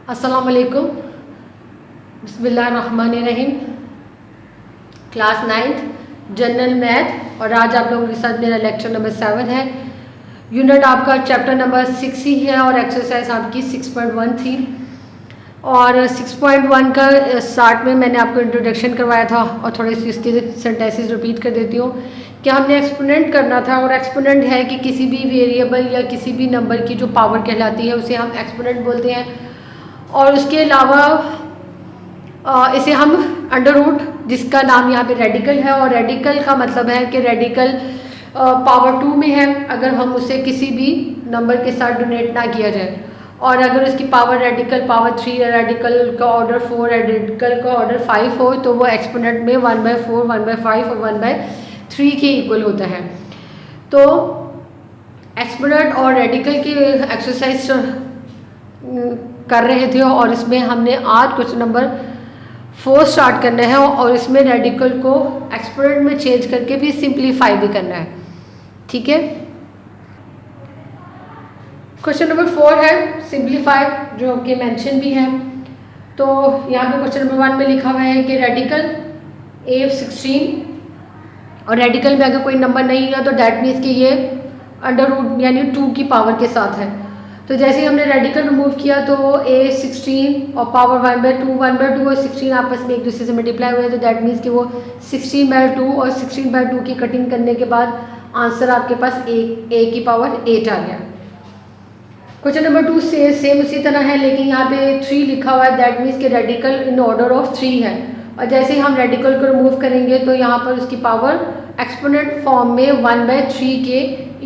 अस्सलाम वालेकुम। बिस्मिल्लाहिर्रहमानिर्रहीम। क्लास 9th जनरल मैथ और आज आप लोगों के साथ मेरा लेक्चर नंबर 7 है। यूनिट आपका चैप्टर नंबर 6 ही है और एक्सरसाइज आपकी 6.1 थी। और 6.1 का स्टार्ट में मैंने आपको इंट्रोडक्शन करवाया था और थोड़ी सी इसकी सेंटेंसेस रिपीट कर देती हूँ कि हमने एक्सपोनेंट करना था। और एक्सपोनेंट है कि किसी भी वेरिएबल या किसी भी नंबर की जो पावर कहलाती है उसे हम एक्सपोनेंट बोलते हैं। और उसके अलावा इसे हम अंडर रूट, जिसका नाम यहाँ पे रेडिकल है, और रेडिकल का मतलब है कि रेडिकल पावर 2 में है अगर हम उसे किसी भी नंबर के साथ डोनेट ना किया जाए। और अगर उसकी पावर रेडिकल पावर 3 या रेडिकल का ऑर्डर 4 या रेडिकल का ऑर्डर 5 हो तो वो एक्सपोनेंट में 1/4, 1/5 और 1/3 के इक्वल होता है। तो एक्सपोनेंट और रेडिकल की एक्सरसाइज कर रहे थे और इसमें हमने आज क्वेश्चन नंबर 4 स्टार्ट करना है और इसमें रेडिकल को एक्सपोनेंट में चेंज करके भी सिंप्लीफाई भी करना है। ठीक है, क्वेश्चन नंबर 4 है सिंप्लीफाई, जो कि मेंशन भी है। तो यहाँ पे क्वेश्चन नंबर 1 में लिखा हुआ है कि रेडिकल A16 और रेडिकल में अगर कोई नंबर नहीं है तो डैट मीन्स कि ये अंडर रूट यानी 2 की पावर के साथ है। तो जैसे ही हमने रेडिकल रिमूव किया तो A16 और पावर 1/2 और 16 आपस में एक दूसरे से मल्टीप्लाई हुए, तो दैट मीन्स कि वो 16/2 और 16/2 की कटिंग करने के बाद आंसर आपके पास a की पावर 8 आ गया। क्वेश्चन नंबर 2 से सेम उसी तरह है, लेकिन यहाँ पे 3 लिखा हुआ है, दैट मीन्स कि रेडिकल इन ऑर्डर ऑफ 3 है। और जैसे ही हम रेडिकल को रिमूव करेंगे तो यहाँ पर उसकी पावर एक्सपोनेंट फॉर्म में 1/3 के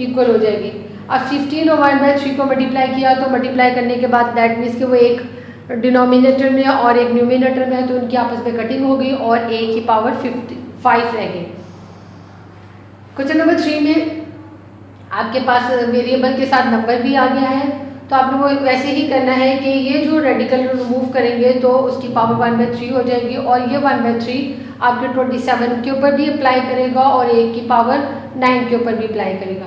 इक्वल हो जाएगी। अब 15 और 1/3 को मल्टीप्लाई किया तो मल्टीप्लाई करने के बाद दैट मीन्स कि वो एक डिनोमिनेटर में और एक न्यूमिनेटर में है, तो उनकी आपस में कटिंग हो गई और a की पावर 5 रह गई। क्वेश्चन नंबर 3 में आपके पास वेरिएबल के साथ नंबर भी आ गया है, तो आपने वो वैसे ही करना है कि ये जो रेडिकल रिमूव करेंगे तो उसकी पावर 1/3 हो जाएगी और ये 1/3 आपके 27 के ऊपर भी अप्लाई करेगा और a की पावर 9 के ऊपर भी अप्लाई करेगा।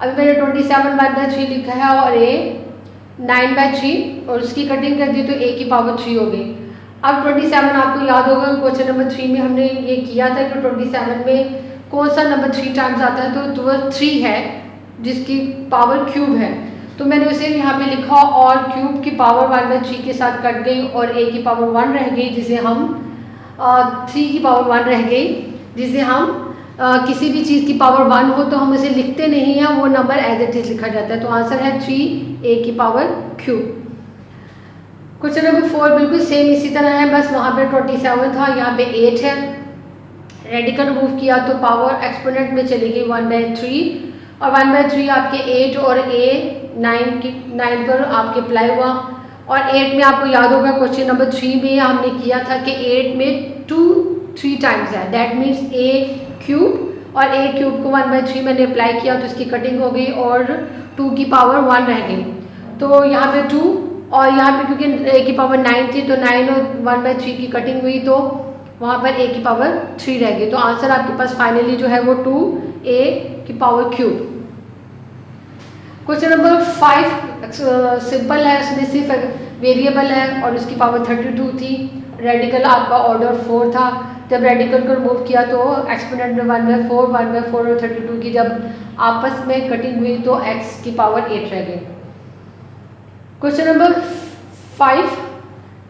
अभी मैंने 27 1/3 लिखा है और a 9/3 और उसकी कटिंग कर दी तो a की पावर 3 हो गई। अब 27 आपको याद होगा क्वेश्चन नंबर 3 में हमने ये किया था कि 27 में कौन सा नंबर 3 टाइम्स आता है, तो वह 3 है जिसकी पावर क्यूब है। तो मैंने उसे यहाँ पे लिखा और क्यूब की पावर 1/3 के साथ कट गई और a की पावर 1 रह गई, जिसे हम 3 की पावर 1 रह गई, जिसे हम किसी भी चीज़ की पावर 1 हो तो हम उसे लिखते नहीं हैं, वो नंबर एज इट इज लिखा जाता है। तो आंसर है 3a की पावर क्यूब। क्वेश्चन नंबर 4 बिल्कुल सेम इसी तरह है, बस वहाँ पे 27 था, यहाँ पे 8 है। रेडिकल रिमूव किया तो पावर एक्सपोनेंट में चली गई 1/3 और 1/3 आपके 8 और a 9 पर आपके अप्लाई हुआ। और 8 में आपको याद होगा क्वेश्चन नंबर 3 में हमने किया था कि 8 में 2 3 टाइम्स है, दैट मीन्स a क्यूब और a क्यूब को 1/3 मैंने अप्लाई किया तो इसकी कटिंग हो गई और 2 की पावर 1 रह गई। तो यहाँ पे 2 और यहाँ पे क्योंकि a की पावर 9 थी तो 9 और 1/3 की कटिंग हुई तो वहाँ पर a की पावर 3 रह गई। तो आंसर आपके पास फाइनली जो है वो 2a की power cube. Question number 5 simple है, उसमें सिर्फ वेरिएबल है और उसकी पावर 32 थी। रेडिकल आपका ऑर्डर 4 था, जब रेडिकल को रिमूव किया तो एक्सपोनेंट में 1/4 और 32 की जब आपस में कटिंग हुई तो x की पावर 8 रह गई। क्वेश्चन नंबर 5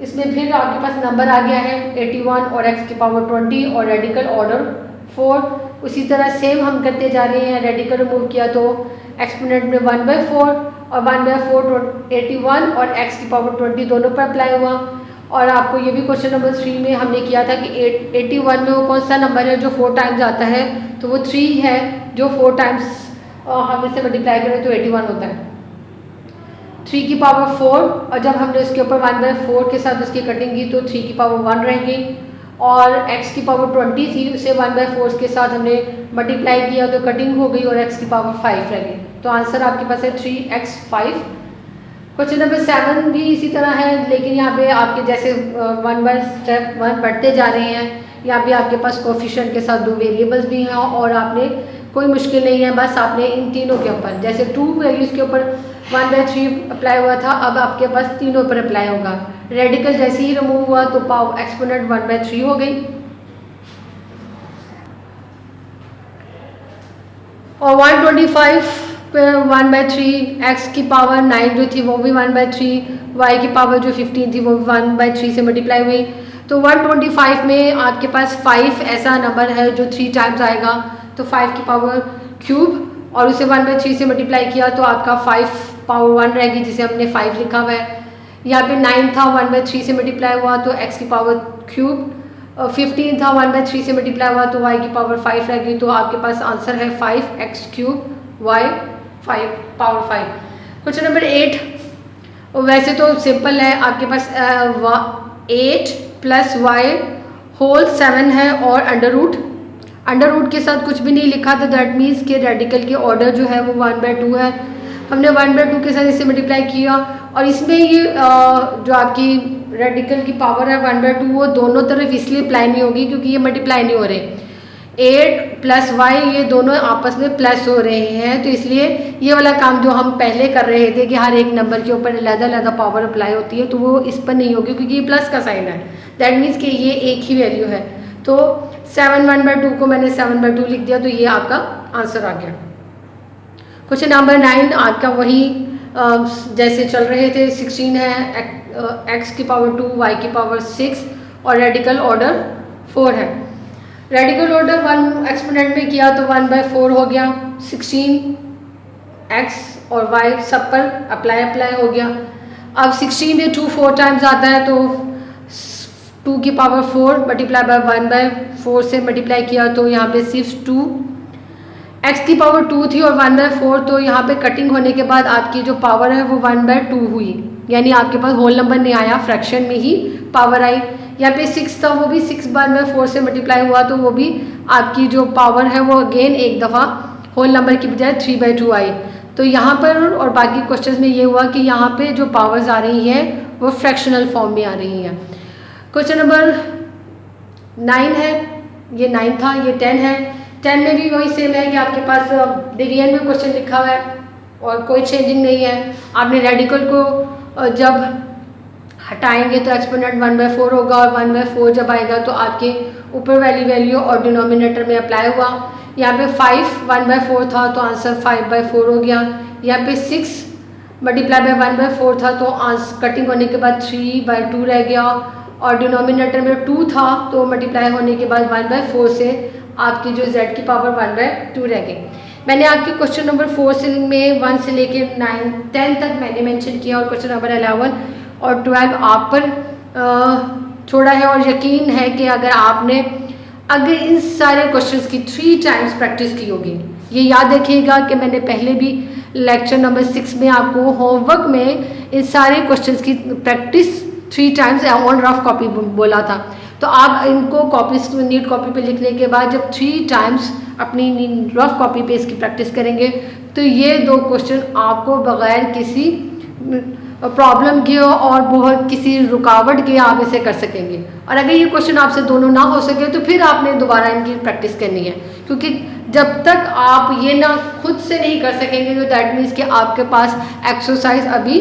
इसमें फिर आपके पास नंबर आ गया है 81 और x की पावर 20 और रेडिकल ऑर्डर 4। उसी तरह सेम हम करते जा रहे हैं, रेडिकल रिमूव किया तो एक्सपोनेंट में 1/4 और 1/4 81 और x की पावर 20 दोनों पर अप्लाई हुआ। और आपको ये भी क्वेश्चन नंबर 3 में हमने किया था कि 81 में वो कौन सा नंबर है जो 4 टाइम्स आता है, तो वो 3 है जो 4 टाइम्स हम इसे मल्टीप्लाई करें तो 81 होता है। 3 की पावर 4 और जब हमने उसके ऊपर 1/4 के साथ उसकी कटिंग की तो 3 की पावर 1 रह गई और x की पावर 20 थी, उसे 1/4 के साथ हमने मल्टीप्लाई किया तो कटिंग हो गई और x की पावर 5 रह गई। तो आंसर आपके पास है 3x5। क्वेश्चन नंबर 7 भी इसी तरह है, लेकिन यहाँ पे आपके जैसे 1 बाय स्टेप 1 बढ़ते जा रहे हैं, यहाँ पे आपके पास कोफिशिएंट के साथ 2 वेरिएबल्स भी हैं और आपने कोई मुश्किल नहीं है, बस आपने इन तीनों के ऊपर जैसे 2 वैल्यूज़ के ऊपर 1/3 अप्लाई हुआ था, अब आपके पास तीनों पर अप्लाई होगा। रेडिकल जैसे ही रिमूव हुआ तो पावर एक्सपोनेंट 1/3 हो गई, और 125 पर 1/3, एक्स की पावर 9 जो थी वो भी 1/3, वाई की पावर जो 15 थी वो भी 1/3 से मल्टीप्लाई हुई। तो 125 में आपके पास 5 ऐसा नंबर है जो 3 टाइम्स आएगा, तो 5 की पावर क्यूब और उसे 1/3 से मल्टीप्लाई किया तो आपका 5 पावर 1 रहेगी, जिसे हमने 5 लिखा हुआ है। यहाँ पे 9 था, 1/3 से मल्टीप्लाई हुआ तो एक्स की पावर क्यूब, 15 था, 1/3 से मल्टीप्लाई हुआ तो y की पावर 5 रहेगी। तो आपके पास आंसर है 5x cube y 5 power 5। Question number 8, वैसे तो सिंपल है, आपके पास 8 + y होल 7 है और अंडर रूट के साथ कुछ भी नहीं लिखा, तो दैट मीन्स कि रेडिकल के ऑर्डर जो है वो 1/2 है। हमने 1/2 के साथ इसे मल्टीप्लाई किया, और इसमें ये जो आपकी रेडिकल की पावर है 1/2 वो दोनों तरफ इसलिए अप्लाई नहीं होगी क्योंकि ये मल्टीप्लाई नहीं हो रहे। 8 + y ये दोनों आपस में प्लस हो रहे हैं, तो इसलिए ये वाला काम जो हम पहले कर रहे थे कि हर एक नंबर के ऊपर अलग-अलग पावर अप्लाई होती है, तो वो इस पर नहीं होगी क्योंकि ये प्लस का साइन है। दैट मीन्स कि ये एक ही वैल्यू है। तो 7 1/2 को मैंने 7/2 लिख दिया, तो ये आपका आंसर आ गया। क्वेश्चन नंबर 9 आपका वही जैसे चल रहे थे, 16 है, एक्स की पावर 2, वाई की पावर 6 और रेडिकल ऑर्डर 4 है। रेडिकल ऑर्डर 1 एक्सपोनेंट में किया तो 1/4 हो गया, 16 एक्स और वाई सब पर अप्लाई हो गया। अब 16 में 2 4 टाइम्स आता है, तो 2 की पावर 4 मल्टीप्लाई बाय 1/4 से मल्टीप्लाई किया तो यहाँ पे सिर्फ 2, एक्स की पावर 2 थी और 1/4, तो यहाँ पे कटिंग होने के बाद आपकी जो पावर है वो 1/2 हुई, यानी आपके पास होल नंबर नहीं आया, फ्रैक्शन में ही पावर आई। यहाँ पे 6 था, वो भी 6 1/4 से मल्टीप्लाई हुआ, तो वो भी आपकी जो पावर है वो अगेन एक दफ़ा होल नंबर की बजाय 3/2 आई। तो यहाँ पर और बाकी क्वेश्चंस में ये हुआ कि यहाँ पे जो पावर्स आ रही हैं वो फ्रैक्शनल फॉर्म में आ रही हैं। क्वेश्चन नंबर 9 है, ये 9 था, ये 10 है। 10 में भी वही सेम है कि आपके पास डिवीजन में क्वेश्चन लिखा हुआ है और कोई चेंजिंग नहीं है। आपने रेडिकल को जब हटाएंगे तो एक्सपोनेंट 1/4 होगा, और 1/4 जब आएगा तो आपके ऊपर वाली वैल्यू और डिनोमिनेटर में अप्लाई हुआ। यहाँ पे 5 1/4 था तो आंसर 5/4 हो गया। यहाँ पे 6 मल्टीप्लाई बाय 1/4 था तो आंसर कटिंग होने के बाद 3/2 रह गया, और डिनोमिनेटर में 2 था तो मल्टीप्लाई होने के बाद 1/4 से आपकी जो z की पावर 1/2 रह गई। मैंने आपके क्वेश्चन नंबर 4 से में 1 से लेकर 9 10 तक मैंने मेंशन किया, और क्वेश्चन नंबर 11 और 12 आप पर छोड़ा है, और यकीन है कि अगर इन सारे क्वेश्चंस की 3 टाइम्स प्रैक्टिस की होगी। ये याद रखिएगा कि मैंने पहले भी लेक्चर नंबर 6 में आपको होमवर्क में इन सारे क्वेश्चंस की practice 3 times on rough copy बोला था। तो आप इनको नीट कॉपी पे लिखने के बाद जब 3 टाइम्स अपनी रफ कॉपी पे इसकी प्रैक्टिस करेंगे तो ये 2 क्वेश्चन आपको बगैर किसी प्रॉब्लम के और बहुत किसी रुकावट के आप इसे कर सकेंगे। और अगर ये क्वेश्चन आपसे दोनों ना हो सके तो फिर आपने दोबारा इनकी प्रैक्टिस करनी है, क्योंकि जब तक आप ये ना खुद से नहीं कर सकेंगे तो दैट मीन्स कि आपके पास एक्सरसाइज अभी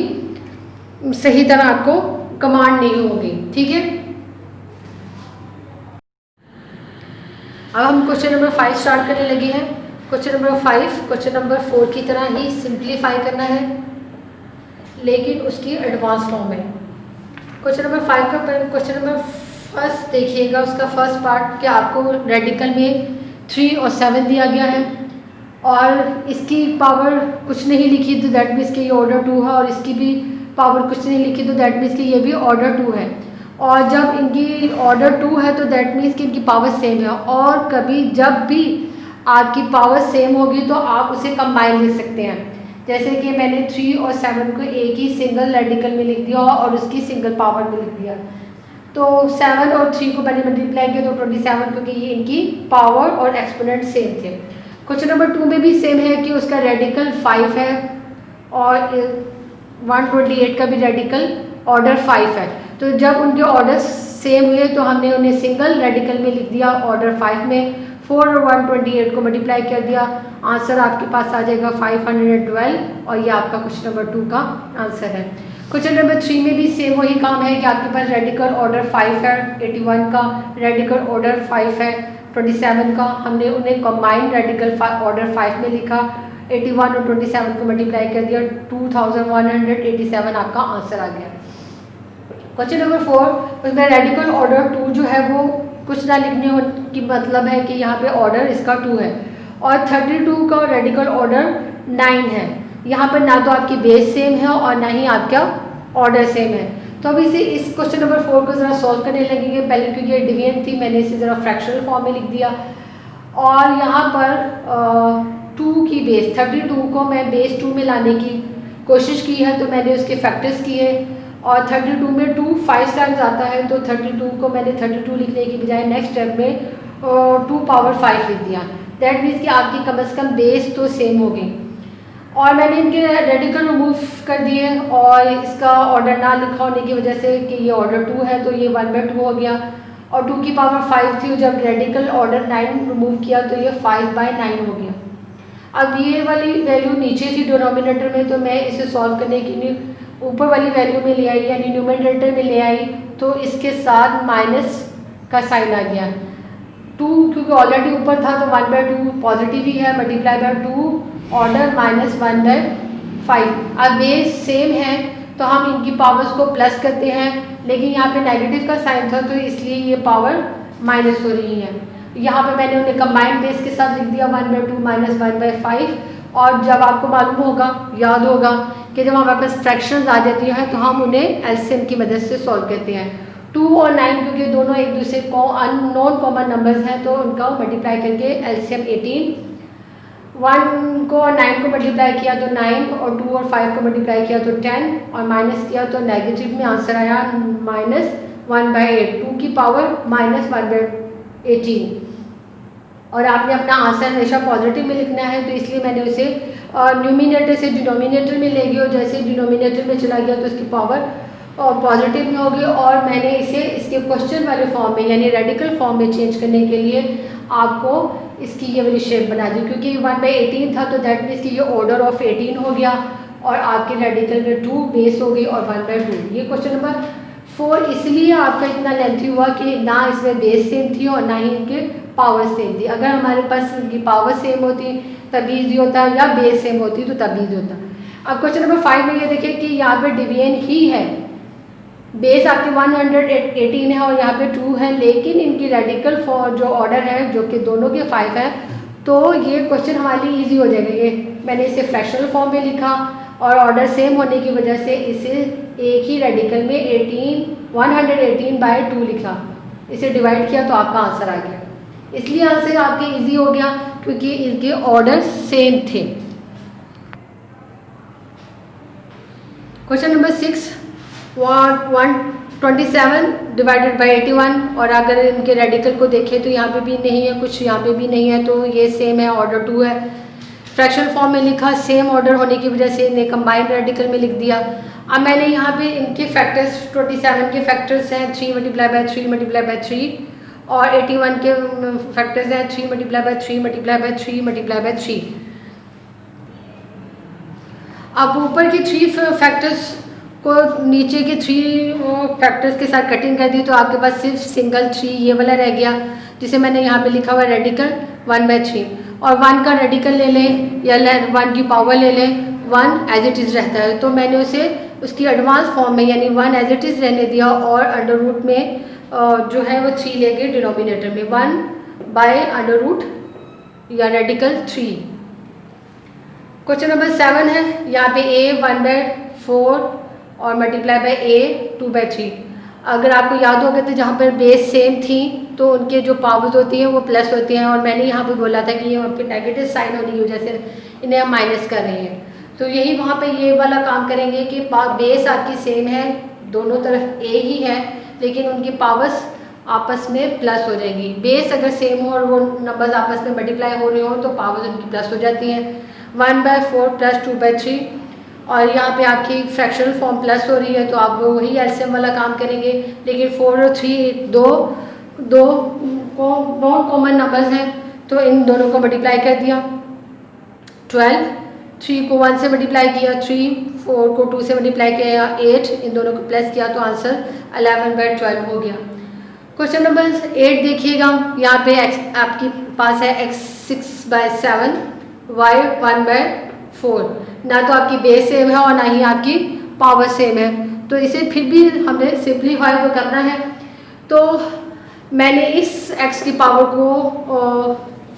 सही तरह आपको कमांड नहीं होगी। ठीक है, अब हम क्वेश्चन नंबर 5 स्टार्ट करने लगे हैं। क्वेश्चन नंबर 5 क्वेश्चन नंबर 4 की तरह ही सिंप्लीफाई करना है, लेकिन उसकी एडवांस फॉर्म में। क्वेश्चन नंबर 5 का क्वेश्चन नंबर फर्स्ट देखिएगा, उसका फर्स्ट पार्ट कि आपको रेडिकल में 3 और 7 दिया गया है और इसकी पावर कुछ नहीं लिखी तो दैट मीन्स कि ये ऑर्डर 2 है, और इसकी भी पावर कुछ नहीं लिखी तो दैट मीन्स कि ये भी ऑर्डर 2 है। और जब इनकी ऑर्डर 2 है तो दैट मीन्स कि इनकी पावर सेम है, और कभी जब भी आपकी पावर सेम होगी तो आप उसे कंबाइन लिख सकते हैं। जैसे कि मैंने 3 और 7 को एक ही सिंगल रेडिकल में लिख दिया और उसकी सिंगल पावर में लिख दिया, तो 7 और 3 को मैंने मल्टीप्लाई किया तो 27, क्योंकि ये इनकी पावर और एक्सपोनेंट सेम थे। क्वेश्चन नंबर 2 में भी सेम है कि उसका रेडिकल 5 है और 128 का भी रेडिकल ऑर्डर 5 है। तो जब उनके ऑर्डर सेम हुए तो हमने उन्हें सिंगल रेडिकल में लिख दिया ऑर्डर 5 में। 4 और 128 को मल्टीप्लाई कर दिया, आंसर आपके पास आ जाएगा 512 और ये आपका क्वेश्चन नंबर 2 का आंसर है। क्वेश्चन नंबर 3 में भी सेम वही काम है कि आपके पास रेडिकल ऑर्डर 5 है 81 का, रेडिकल ऑर्डर 5 है 27 का, हमने उन्हें कंबाइंड रेडिकल ऑर्डर 5 में लिखा, 81 और 27 को मल्टीप्लाई कर दिया, 2187 आपका आंसर आ गया। क्वेश्चन नंबर 4 उसमें रेडिकल ऑर्डर 2 जो है वो कुछ ना लिखने की मतलब है कि यहाँ पे ऑर्डर इसका 2 है और 32 का रेडिकल ऑर्डर 9 है। यहाँ पर ना तो आपकी बेस सेम है और ना ही आपका ऑर्डर सेम है। तो अब इसे इस क्वेश्चन नंबर 4 को ज़रा सॉल्व करने लगेंगे। पहले क्योंकि ये डिवीजन थी मैंने इसे ज़रा फ्रैक्शनल फॉर्म में लिख दिया और यहाँ पर 2 की बेस 32 को मैं बेस 2 में लाने की कोशिश की है, तो मैंने उसके फैक्टर्स किए और 32 में 2 5 टाइम्स आता है, तो 32 को मैंने 32 लिखने की बजाय नेक्स्ट स्टेप में 2 पावर 5 लिख दिया। दैट मीन्स कि आपकी कम से कम बेस तो सेम होगी। और मैंने इनके रेडिकल रिमूव कर दिए और इसका ऑर्डर ना लिखा होने की वजह से कि ये ऑर्डर 2 है तो ये 1/2 हो गया और 2 की पावर 5 थी, जब रेडिकल ऑर्डर 9 रिमूव किया तो ये 5/9 हो गया। अब ये वाली वैल्यू नीचे थी डिनोमिनेटर में, तो मैं इसे सॉल्व करने के लिए ऊपर वाली वैल्यू में ले आई यानी न्यूमरेटर में ले आई, तो इसके साथ माइनस का साइन आ गया। 2 क्योंकि ऑलरेडी ऊपर था तो 1/2 पॉजिटिव ही है, मल्टीप्लाई बाय 2 ऑर्डर -1/5। अब बेस सेम है तो हम इनकी पावर्स को प्लस करते हैं, लेकिन यहाँ पे नेगेटिव का साइन था तो इसलिए ये पावर माइनस हो रही है। यहाँ पे मैंने उन्हें कंबाइंड बेस के साथ लिख दिया 1/2 -1/5। और जब आपको मालूम होगा, याद होगा कि जब हमारे पास फ्रैक्शंस आ जाती हैं तो हम उन्हें एलसीएम की मदद से सॉल्व करते हैं। 2 और 9 क्योंकि दोनों एक दूसरे को अननोन कॉमन नंबर्स हैं तो उनका मल्टीप्लाई करके एलसीएम 18, 1 को और 9 को मल्टीप्लाई किया तो 9 और 2 और 5 को मल्टीप्लाई किया तो 10 और माइनस किया तो नेगेटिव में आंसर आया -1/8, 2 की पावर -1/18। और आपने अपना आंसर हमेशा पॉजिटिव में लिखना है तो इसलिए मैंने उसे न्यूमिनेटर से डिनोमिनेटर में ले गया और जैसे डिनोमिनेटर में चला गया तो इसकी पावर पॉजिटिव में होगी और मैंने इसे इसके क्वेश्चन वाले फॉर्म में यानी रेडिकल फॉर्म में चेंज करने के लिए आपको इसकी ये वाली शेप बना दी, क्योंकि 1/18 था तो दैट मीन्स कि ये ऑर्डर ऑफ 18 हो गया और आपके रेडिकल में 2 बेस हो गई और 1/2। ये क्वेश्चन नंबर 4 इसलिए आपका इतना लेंथी हुआ कि ना इसमें बेस सेम थी और ना ही इनके पावर सेम थी। अगर हमारे पास इनकी पावर सेम होती तभी ईजी होता या बेस सेम होती तो तभी ईजी होता। अब क्वेश्चन नंबर 5 में ये देखिए कि यहाँ पे डिवीजन ही है, बेस आपके 118 है और यहाँ पे 2 है, लेकिन इनकी रेडिकल फॉर जो ऑर्डर है जो कि दोनों के 5 है, तो ये क्वेश्चन हमारे लिए ईजी हो जाएगा। ये मैंने इसे फ्रैक्शनल फॉर्म में लिखा और ऑर्डर सेम होने की वजह से इसे एक ही रेडिकल में 118/2 लिखा, इसे डिवाइड किया तो आपका आंसर आ गया। इसलिए आंसर आपके इजी हो गया क्योंकि इनके ऑर्डर सेम थे। क्वेश्चन नंबर 6 127 डिवाइडेड बाई 81 और अगर इनके रेडिकल को देखें तो यहाँ पे भी नहीं है कुछ, यहाँ पे भी नहीं है, तो ये सेम है, ऑर्डर 2 है। फ्रैक्शन फॉर्म में लिखा, सेम ऑर्डर होने की वजह से इन्हें कंबाइंड रेडिकल में लिख दिया। अब मैंने यहाँ पे इनके फैक्टर्स 27 के फैक्टर्स हैं 3 × 3 × 3 और 81 के फैक्टर्स हैं 3 × 3 × 3 × 3। अब ऊपर के 3 फैक्टर्स को नीचे के 3 फैक्टर्स के साथ कटिंग कर दी तो आपके पास सिर्फ सिंगल 3 ये वाला रह गया, जिसे मैंने यहाँ पे लिखा हुआ रेडिकल 1/3 और 1 का रेडिकल ले लें या 1 की पावर ले लें, 1 एज इट इज़ रहता है, तो मैंने उसे उसकी एडवांस फॉर्म में यानी 1 एज इट इज़ रहने दिया और अंडर रूट में जो है वो 3 ले गए डिनोमिनेटर में, 1/√, या रेडिकल 3। क्वेश्चन नंबर 7 है, यहाँ पे a 1/4 और मल्टीप्लाई बाय a 2/3। अगर आपको याद होगा तो जहाँ पर बेस सेम थी तो उनके जो पावर्स होती हैं वो प्लस होती हैं और मैंने यहाँ पे बोला था कि ये वहाँ पे नेगेटिव साइन होने की वजह से इन्हें हम माइनस कर रहे हैं, तो यही वहाँ पे ये वाला काम करेंगे कि बेस आपकी सेम है, दोनों तरफ a ही है, लेकिन उनकी पावर्स आपस में प्लस हो जाएंगी। बेस अगर सेम हो और वो नंबर्स आपस में मल्टीप्लाई हो रहे हो तो पावर्स उनकी प्लस हो जाती हैं। 1/4 + 2/3 और यहाँ पे आपकी फ्रैक्शनल फॉर्म प्लस हो रही है तो आप वो वही एलसीएम वाला काम करेंगे, लेकिन 4 और 3 दो नॉन कॉमन नंबर्स हैं तो इन दोनों को मल्टीप्लाई कर दिया 12, 3 को 1 से मल्टीप्लाई किया 3, 4 को 2 से मल्टीप्लाई किया 8, इन दोनों को प्लस किया तो आंसर 11/12 हो गया। क्वेश्चन नंबर 8 देखिएगा, यहाँ पे x आपके पास है x 6/7, y 1/4। ना तो आपकी बेस सेम है और ना ही आपकी पावर सेम है, तो इसे फिर भी हमें सिंप्लीफाई तो करना है। तो मैंने इस x की पावर को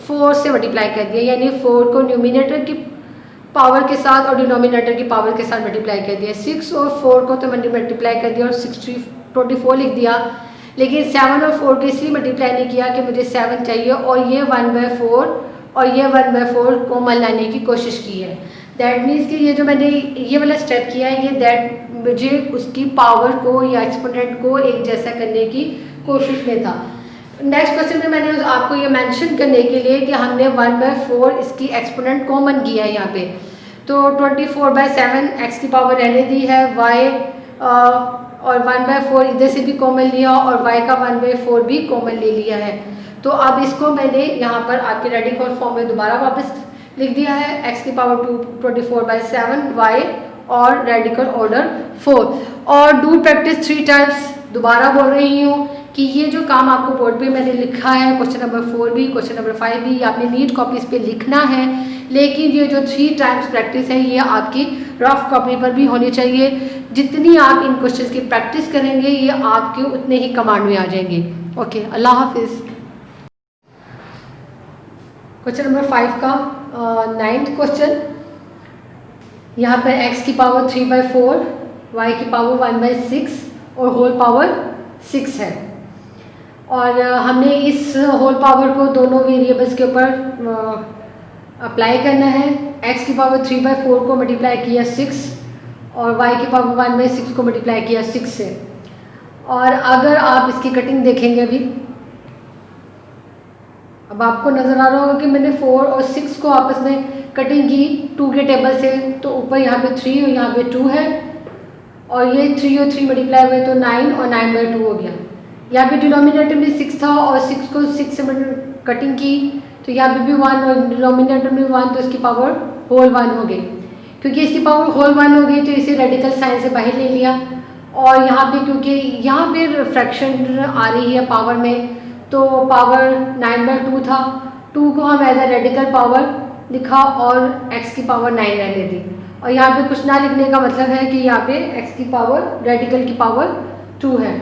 4 से मल्टीप्लाई कर दिया, यानी 4 को न्यूमिनेटर की पावर के साथ और डिनोमिनेटर की पावर के साथ मल्टीप्लाई कर दिया। 6 और 4 को तो मैंने मल्टीप्लाई कर दिया और 24 लिख दिया, लेकिन 7 और 4 को इसलिए मल्टीप्लाई नहीं किया कि मुझे 7 चाहिए और ये 1/4 और ये 1/4 कॉमन लाने की कोशिश की है। दैट मीन्स कि ये जो मैंने ये वाला स्टेप किया है, ये दैट मुझे उसकी पावर को या एक्सपोनेंट को एक जैसा करने की कोशिश में था। नेक्स्ट क्वेश्चन में मैंने आपको ये मेंशन करने के लिए कि हमने 1/4 इसकी एक्सपोनेंट कॉमन किया है यहाँ पे, तो 24/7 x की पावर रहने दी है, y और 1/4 इधर से भी कॉमन लिया और y का 1/4 भी कॉमन ले लिया है। तो अब इसको मैंने यहाँ पर आपके रेडिकल फॉर्म में दोबारा वापस लिख दिया है, x की पावर 24/7 y और रेडिकल ऑर्डर 4। और डू प्रैक्टिस 3 टाइम्स, दोबारा बोल रही हूँ कि ये जो काम आपको बोर्ड पे मैंने लिखा है, क्वेश्चन नंबर 4 भी, क्वेश्चन नंबर 5 भी, आपने नीट कॉपीज़ पे लिखना है, लेकिन ये जो 3 टाइम्स प्रैक्टिस है ये आपकी रफ कॉपी पर भी होनी चाहिए। जितनी आप इन क्वेश्चंस की प्रैक्टिस करेंगे ये आपके उतने ही कमांड में आ जाएंगे। ओके, अल्लाह हाफिज़। क्वेश्चन नंबर 5 का 9th क्वेश्चन, यहाँ पर x की पावर 3/4, y की पावर 1/6 और होल पावर 6 है, और हमने इस होल पावर को दोनों वेरिएबल्स के ऊपर अप्लाई करना है। x की पावर 3/4 को मल्टीप्लाई किया 6 और y की पावर 1/6 को मल्टीप्लाई किया 6 से। और अगर आप इसकी कटिंग देखेंगे अभी, अब आपको नज़र आ रहा होगा कि मैंने 4 और 6 को आपस में कटिंग की 2 के टेबल से, तो ऊपर यहाँ पे 3 और यहाँ पे 2 है, और ये 3 और 3 मल्टीप्लाई हुए तो 9 और 9/2 हो गया। यहाँ पे डिनोमिनेटर में 6 था और 6 को 6 से कटिंग की तो यहाँ पे भी 1 और डिनोमिनेटर में 1, तो इसकी पावर होल 1 हो गई। क्योंकि इसकी पावर होल 1 हो गई तो इसे रेडिकल साइन से बाहर ले लिया, और यहाँ पे क्योंकि यहाँ पे फ्रैक्शन आ रही है पावर में, तो पावर 9/2 था, 2 को हम एज ए रेडिकल पावर लिखा और x की पावर 9 रहने दी। और यहाँ पे कुछ ना लिखने का मतलब है कि यहाँ पे x की पावर रेडिकल की पावर 2 है।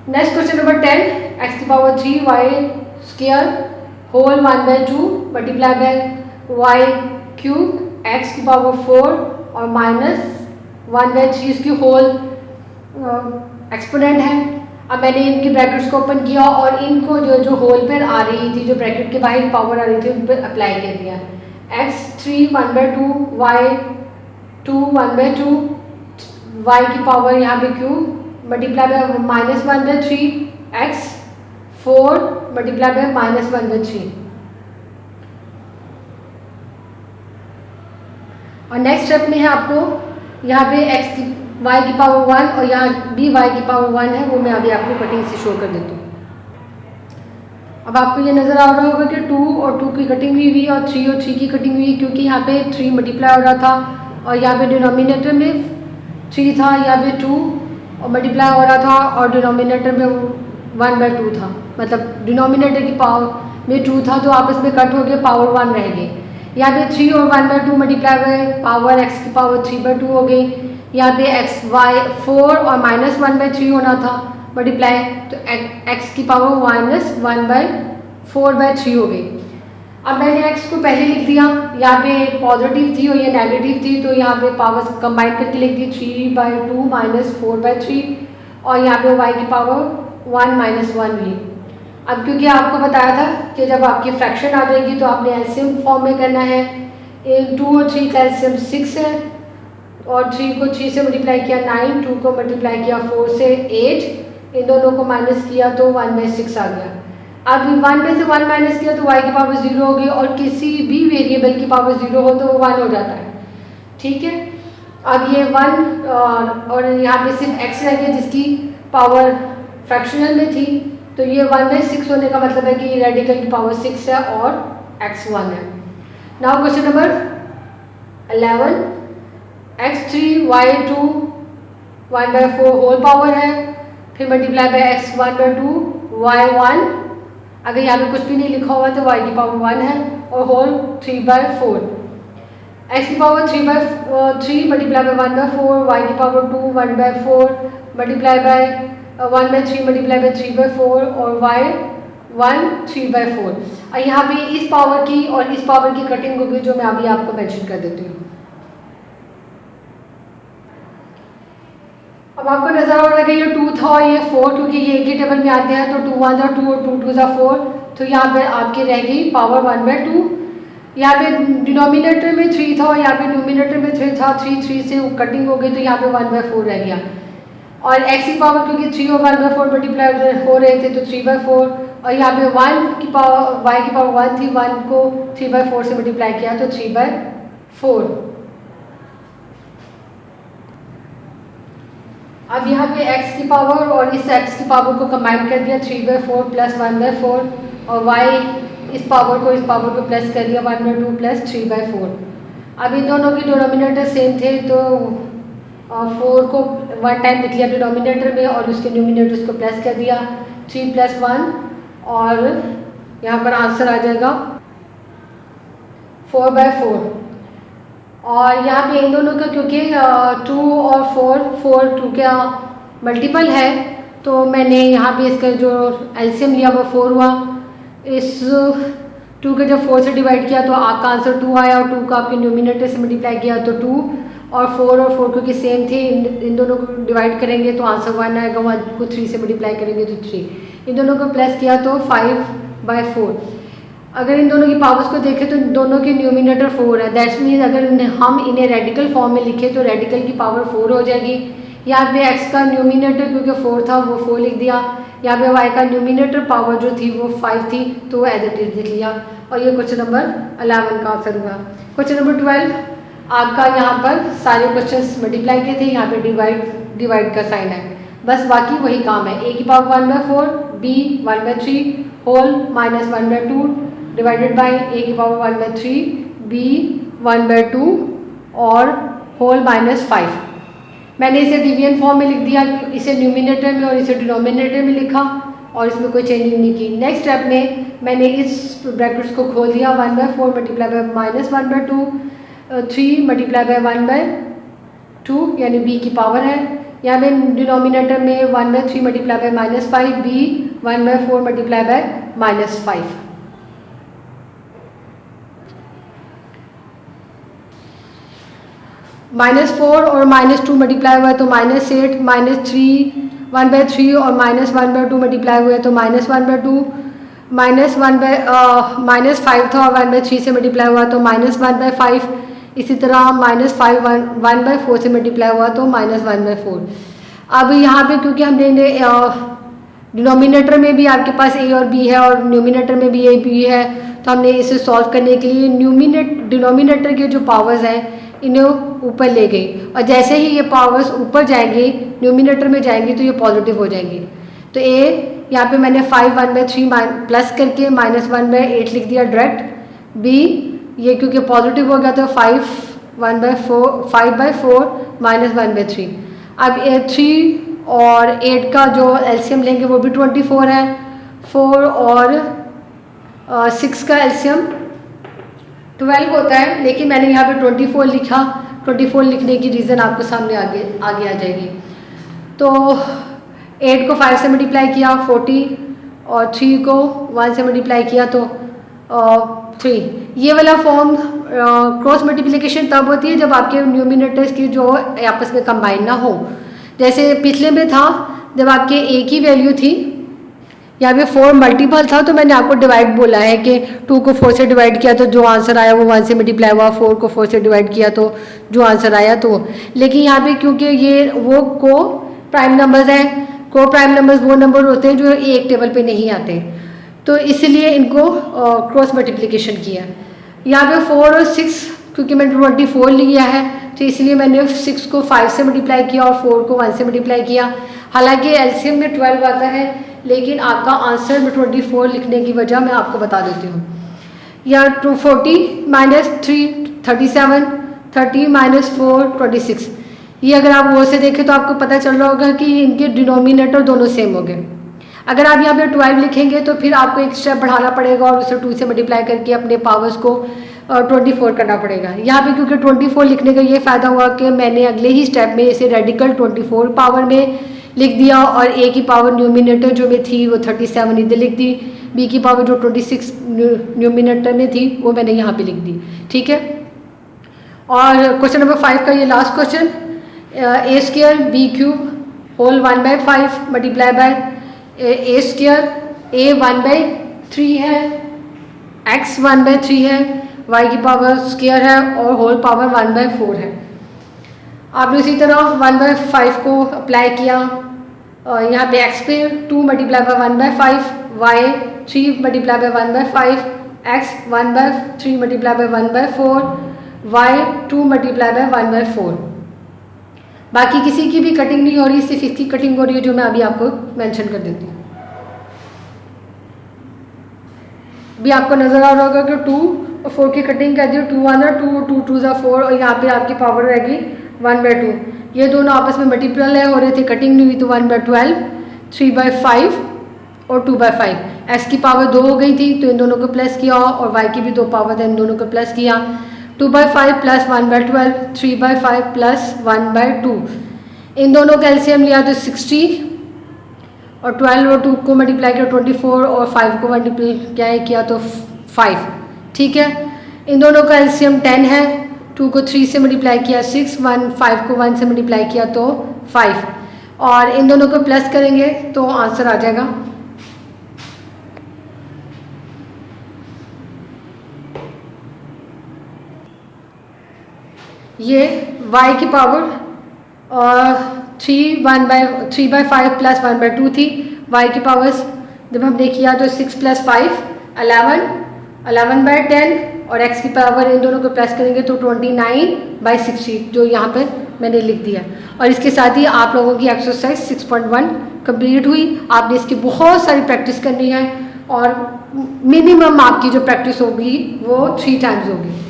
नेक्स्ट क्वेश्चन नंबर 10, x की power 3 y square whole 1/2 multiply by y cube x की पावर 4 और माइनस 1/3 इसकी होल एक्सपोनेंट है। अब मैंने इनकी ब्रैकेट्स को ओपन किया और इनको जो होल पर आ रही थी, जो ब्रैकेट के बाहर पावर आ रही थी, उन पर अप्लाई कर दिया। x3 1/2, y2 1/2, y की पावर यहाँ पे cube multiply by minus 1/3, x4 multiply by minus 1/3। और नेक्स्ट स्टेप में है आपको यहाँ पे y की पावर 1 और यहाँ भी y की पावर 1 है, वो मैं अभी आपको कटिंग से शो कर देती हूँ। अब आपको ये नज़र आ रहा होगा कि 2 और 2 की कटिंग हुई हुई और 3 और 3 की कटिंग हुई, क्योंकि यहाँ पे 3 मल्टीप्लाई हो रहा था और यहाँ पे डिनोमिनेटर में 3 था, यहाँ पे 2 और मल्टीप्लाई हो रहा था और डिनोमिनेटर में 1/2 था, मतलब डिनोमिनेटर की पावर में 2 था तो आपस में कट हो गया, पावर 1 रह गई। यहाँ पे 3 और 1/2 मल्टीप्लाई हुए, पावर x की पावर 3/2 हो गई। यहाँ पे y4 और माइनस 1/3 होना था मल्टीप्लाई, तो x की पावर माइनस 1/4/3 हो गई। अब मैंने x को पहले लिख दिया, यहाँ पे पॉजिटिव थी और ये नेगेटिव थी, तो यहाँ पे पावर्स कंबाइन करके लिख दी 3/2 माइनस 4/3, और यहाँ पे y की पावर 1 माइनस 1 हुई। अब क्योंकि आपको बताया था कि जब आपकी फ्रैक्शन आ जाएगी तो आपने एलसीएम फॉर्म में करना है। 2 और 3 का एलसीएम 6 है, और 3 को 3 से मल्टीप्लाई किया 9, 2 को मल्टीप्लाई किया 4 से 8, इन दोनों को माइनस किया तो 1/6 आ गया। अब 1 में से 1 माइनस किया तो y की पावर 0 हो गई, और किसी भी वेरिएबल की पावर 0 हो तो वो 1 हो जाता है, ठीक है। अब ये 1 और यहाँ पे सिर्फ x रह गया जिसकी पावर फ्रैक्शनल में थी, तो ये 1/6 होने का मतलब है कि रेडिकल की पावर 6 है और x 1 है। Now question number 11, x3 y2 1/4 whole power है, फिर मल्टीप्लाई बाय x1/2 y1, अगर यहाँ पे कुछ भी नहीं लिखा हुआ तो y की पावर 1 है, और होल 3/4, x की पावर 3/3 मल्टीप्लाई बाय 1/4, y की power 2 1/4 multiply by 1/3 multiply bye 3/4 और y 1 3/4। और यहाँ पे इस पावर की और इस पावर की कटिंग होगी जो मैं अभी आपको मेंशन कर देती हूँ। अब आपको नजर आ रहा है कि ये 2 था और ये 4, क्योंकि ये एक ही टेबल में आते हैं, तो 2 1 जा 2 और 2 2 जा 4, तो यहाँ पे आपकी रह गई पावर 1/2। यहाँ पे डिनोमिनेटर में 3 था और यहाँ पे न्यूमिनेटर में 3 था, 3 से कटिंग हो गई, तो यहाँ पे 1/4 रह गया। और x की पावर क्योंकि 3 और 1/4 मल्टीप्लाई हो रहे थे तो 3/4, और यहाँ पे 1 की पावर y की पावर 1 थी, 1 को 3/4 से मल्टीप्लाई किया तो 3/4। अब यहाँ पे x की पावर और इस x की पावर को कंबाइन कर दिया 3/4 प्लस 1/4, और y इस पावर को प्लस कर दिया 1/2 प्लस 3/4। अब इन दोनों की डिनोमिनेटर सेम थे तो 4 को 1 टाइम लिख लिया डिनोमिनेटर में और उसके न्यूमिनेटर को प्लस कर दिया 3 + 1, और यहाँ पर आंसर आ जाएगा 4/4। और यहाँ पे इन दोनों का क्योंकि 2 और 4 2 का मल्टीपल है, तो मैंने यहाँ पे इसका जो एलसीएम लिया वो 4 हुआ। इस 2 के जब 4 से डिवाइड किया तो आपका आंसर 2 आया, और 2 का आपके न्यूमिनेटर से मल्टीप्लाई किया तो 2, और 4 क्योंकि सेम थे, इन दोनों को डिवाइड करेंगे तो आंसर 1 आएगा, 1 को 3 से मल्टीप्लाई करेंगे तो 3, इन दोनों को प्लस किया तो 5/4। अगर इन दोनों की पावर्स को देखें तो दोनों के न्यूमिनेटर 4 है, दैट्स मीन अगर हम इन्हें रेडिकल फॉर्म में लिखें तो रेडिकल की पावर 4 हो जाएगी। यहाँ पे x का न्यूमिनेटर क्योंकि 4 था वो 4 लिख दिया, यहाँ पे y का न्यूमिनेटर पावर जो थी वो 5 थी तो वो एज इट इज लिख लिया, और ये क्वेश्चन नंबर 11 का आंसर हुआ। क्वेश्चन नंबर 12 आपका यहाँ पर सारे क्वेश्चंस मल्टीप्लाई के थे, यहाँ पे डिवाइड का साइन है, बस बाकी वही काम है। a की power 1/4, b 1/3 whole minus 1/2 divided by a की पावर 1/3, b 1/2 और होल -5। मैंने इसे डिवीजन फॉर्म में लिख दिया, इसे न्यूमिनेटर में और इसे डिनोमिनेटर में लिखा और इसमें कोई चेंजिंग नहीं की। नेक्स्ट स्टेप में मैंने इस ब्रैकेट्स को खोल दिया, 1/4 मल्टीप्लाई बाय -1/2, 3 मल्टीप्लाई बाय 1/2 यानी b की पावर है। यहाँ पे डिनोमिनेटर में 1/3 multiply bye -5, b 1/4 multiply by -5। -4 और -2 मल्टीप्लाई हुआ तो -8, -3 1/3 और -1/2 मल्टीप्लाई हुए तो -1/2, -5 था और 1/3 से मल्टीप्लाई हुआ तो -1/5, इसी तरह -5 1/4 से मल्टीप्लाई हुआ तो -1/4। अब यहाँ पे क्योंकि हमने डिनोमिनेटर में भी आपके पास a और b है और न्यूमिनेटर में भी a b है, तो हमने इसे सॉल्व करने के लिए डिनोमिनेटर के जो पावर्स हैं इन्हें ऊपर ले गई, और जैसे ही ये पावर्स ऊपर जाएंगी न्यूमिनेटर में जाएंगी तो ये पॉजिटिव हो जाएंगी। तो a यहाँ पे मैंने 5 1/3 प्लस करके -1/8 लिख दिया डायरेक्ट, b ये क्योंकि पॉजिटिव हो गया तो 5/4 -1/3। अब 3 और 8 का जो एलसीएम लेंगे वो भी 24 है, 4 और 6 का एलसीएम 12 होता है, लेकिन मैंने यहाँ पे 24 लिखा। 24 लिखने की रीज़न आपको सामने आगे आ जाएगी। तो 8 को 5 से मल्टीप्लाई किया 40, और 3 को 1 से मल्टीप्लाई किया तो 3। ये वाला फॉर्म क्रॉस मल्टीप्लिकेशन तब होती है जब आपके न्यूमिनेटर्स की जो आपस में कंबाइन ना हो। जैसे पिछले में था जब आपके a की वैल्यू थी, यहाँ पे 4 मल्टीपल था तो मैंने आपको डिवाइड बोला है कि 2 को 4 से डिवाइड किया तो जो आंसर आया वो 1 से मल्टीप्लाई हुआ, 4 को 4 से डिवाइड किया तो जो आंसर आया तो। लेकिन यहाँ पे क्योंकि ये वो को प्राइम नंबर्स हैं, को प्राइम नंबर्स वो नंबर होते हैं जो एक टेबल पे नहीं आते, तो इसलिए इनको क्रॉस मल्टीप्लिकेशन किया। यहाँ पे 4 और 6 क्योंकि मैंने 24 लिया है तो इसलिए मैंने 6 को 5 से मल्टीप्लाई किया और 4 को 1 से मल्टीप्लाई किया। हालांकि एलसीएम में 12 आता है, लेकिन आपका आंसर में 24 लिखने की वजह मैं आपको बता देती हूँ। या 240 माइनस 3 37, 30 माइनस 4 26। ये अगर आप वो से देखें तो आपको पता चल रहा होगा कि इनके डिनोमिनेटर दोनों सेम हो गए। अगर आप यहाँ पे 12 लिखेंगे तो फिर आपको एक स्टेप बढ़ाना पड़ेगा और उसे 2 से मल्टीप्लाई करके अपने पावर्स को 24 करना पड़ेगा। यहाँ पे क्योंकि 24 लिखने का ये फ़ायदा हुआ कि मैंने अगले ही स्टेप में इसे रेडिकल 24 पावर में लिख दिया और ए की पावर न्यूमिनेटर जो में थी वो 37 इधर लिख दी, बी की पावर जो 26 न्यूमिनेटर में थी वो मैंने यहाँ पे लिख दी। ठीक है, और क्वेश्चन नंबर 5 का ये last question, A square B cube whole 1/5 multiply by A square, A 1/3 है, एक्स 1/3 है, वाई की पावर स्क्वायर है और होल पावर 1/4 है। आपने इसी तरह 1/5 को अप्लाई किया और यहाँ पे एक्स पे 2 multiply by 1/5, Y 3 multiply by 1/5, X 1/3 multiply by 1/4, Y 2 multiply by 1/4। बाकी किसी की भी कटिंग नहीं हो रही, सिर्फ इसकी कटिंग हो रही है जो मैं अभी आपको मेंशन कर देती हूँ। अभी आपको नजर आ रहा होगा कि 2 और 4 की कटिंग कर दी, 2 1 2, 2 2 4 और यहाँ पे आपकी पावर रहेगी 1/2। ये दोनों आपस में मल्टीपल हो रहे थे, कटिंग नहीं हुई तो 1/12, 3/5 और 2/5। एक्स की पावर 2 हो गई थी तो इन दोनों को प्लस किया और वाई की भी 2 पावर है, इन दोनों को प्लस किया। 2/5 प्लस 1/12, 3/5 प्लस 1/2। इन दोनों का एलसीएम लिया तो 60 और 12 और 2 को मल्टीप्लाई किया 24 और 5 को मल्टीप्लाई किया तो 5। ठीक है, इन दोनों का एलसीएम 10 है, 2 को 3 से मल्टीप्लाई किया 6, 5 को 1 से मल्टीप्लाई किया तो 5 और इन दोनों को प्लस करेंगे तो आंसर आ जाएगा। ये y की पावर और 3/5 प्लस 1/2 थी। y की पावर्स जब हमने किया तो 6 + 5 11, 11/10 और x की पावर इन दोनों को प्लस करेंगे तो 29/60 जो यहाँ पे मैंने लिख दिया। और इसके साथ ही आप लोगों की एक्सरसाइज 6.1 कंप्लीट हुई। आपने इसकी बहुत सारी प्रैक्टिस करनी है और मिनिमम आपकी जो प्रैक्टिस होगी वो 3 टाइम्स होगी।